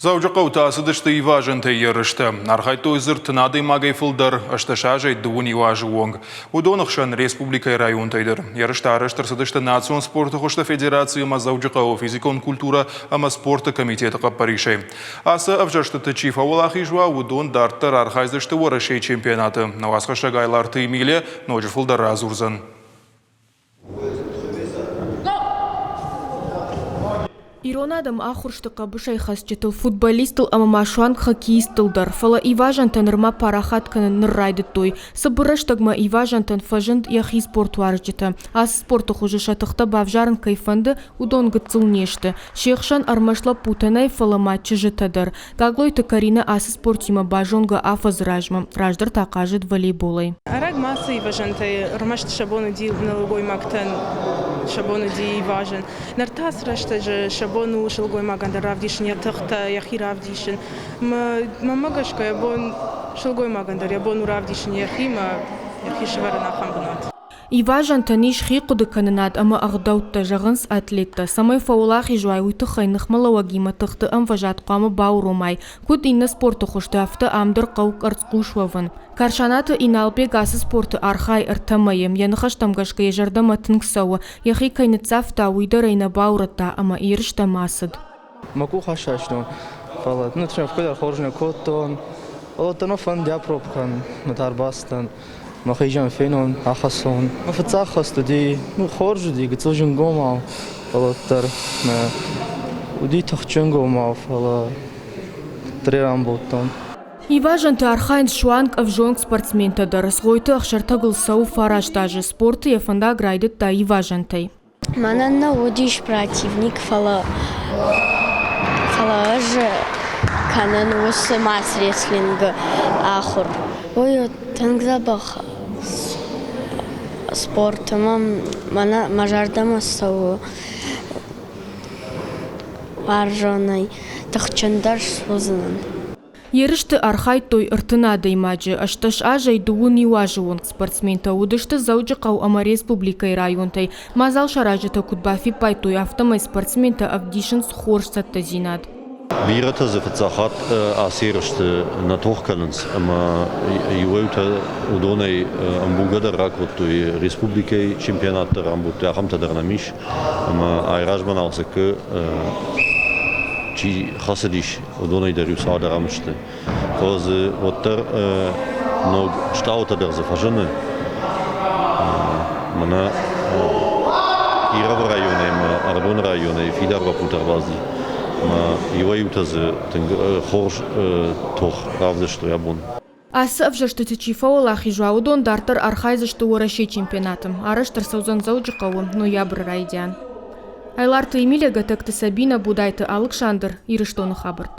Заужақау тасыдышты иважынты ерішті. Архайты өзір тынады магай фылдар, ашташажай дуын иважы оңг. Удонықшан республикай районтайдыр. Ерішті арыштыр сыдышты национ спорты қошты федерации ма заужақау физикон культура ама спорты комитеті қаппаришай. Асы авжашты тычиф ауылақи жуа удон дарттыр архайздышты орышай чемпионаты. Навасқа шагайлар тыймиле ножы фылдар разурзан. Иронадам ахурштыка бушайхас жетіл футболистыл амамашуан хоккеистылдар. Фала иважантан рма парахатканы ныррайды той. Сабырыштагма иважантан фажынд яхи спортуар жеті. Ас спорты хужы шатықта бавжарын кайфанды удон гыцыл нешті. Шеқшан армашла путанай фала матчы жетадыр. Гаглойты Карина асы спортима бажонга афаз ражма. Раждар тақажыд волейболай. Араг масы иважантай рмашты шабоны ди налогой мактан шабоны ди иважан. Нартас рашты же шабону шелгой маганда равдишин ятыхта яхи равдишин. Мамагашка ябон шелгой магандар ябону равдишин яхи шеварана хамбунат. Иважан таниш хиқуды канынат ама ағдаутта жағынс атлетта. Самай фаулахи жуай уйты хайнық малауагима тықты амважат қамы баурумай. Куд инна спорты құшты афты амдыр қаук арцқушвавын. Каршанаты иналбе гасы спорты архай артамайым. Яныхаш тамгашка ежардама тынксауы. Яхи кайныцафта уйды райна баурата ама ирышта масыд. Маку хашашну. Фалат. Ну, трем вкудар хоржна коттон. Олотано фан дяпропкан. Натарбастан. Махайжан фенон, ахасон. Мафацахасту ди, хоржу ди, гцожин гомал, фалаттар. Уди тахчун гомал, фала трерам боттон. Иважанты архайн шуанг авжонг спортсментадар. Сгойты ахшартагыл сау фараж даже спорты яфанда грайдет та иважантай. Мананна удиш противник фала же канан ус мас реслинг ахур. Ой, тангзабах спортом мана мажардама сау аржонай тахчандар сузынан. Ерішті архай той ыртынады имаджы. Ашташ ажай дуын иважы онг спортсмента. Удышты заужы қау ама республикай районтай. Мазал шаражыта кудбафи пай той автомай спортсмента авдишын схорш сатта зинад. Вирата за фацахат асирышты на тохкалынс, ама юэлта удонай амбугада раквотой республикай чемпионаттар амбуты ахамтадар намиш, ама айражбан алсакы чи хасадиш удонай дарюсадар амышты. Козы оттар ног штаутадар зафажаны, мана Ирав районе, Ардон районе, Фидарва путарбазди. Иваютазы хорж тох равдышты ябун. Асы авжашты тычифа олахи жуаудон дартар архайзышты орашей чемпионатым. Арыштыр саузан заужы қауым, ноябрь райдян. Айларты Эмилия гатакты Сабина будайты Александр ирыштоны хабырты.